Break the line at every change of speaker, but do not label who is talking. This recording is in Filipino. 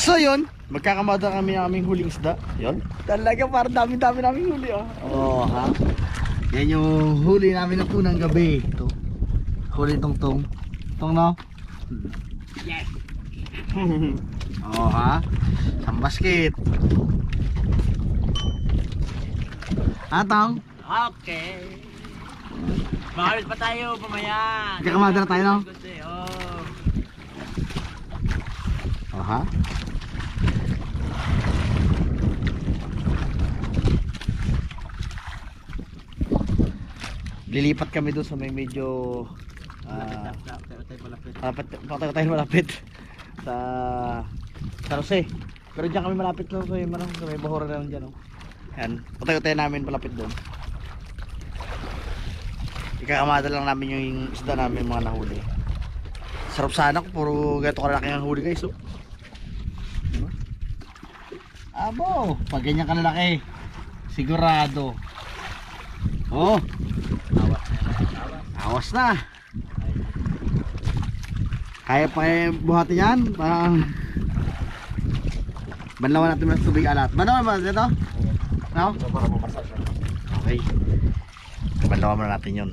So yun, magkakamada kami ng aming huling isda. Yun. Talaga parang dami-dami naming huli oh. Oo ha. Yan yung huli namin ng unang gabi. Ito. Huli tong. Tong no?
Yes.
Oo ha. Isang basket. Tong?
Okay. Mahal pa tayo mamaya.
Magkakamada na tayo no?
Oh.
Oo ha. Lilipat kami doon sa may medyo patay tayo malapit sa San Jose. Pero diyan kami malapit lang sa may bahura na lang diyan oh. Yan, patay namin malapit doon. Ikakamada lang namin yung isda namin mga nahuli. Sarap sana kung puro ganito kalaki ang huli guys oh. Abo, pag ganyan kalaki sigurado. Oh. Awas na. Kaya pa buhatin yan. Banlawan natin ng tubig alat. Banlawan ba ito? No? Okay. Banlawan muna natin yun.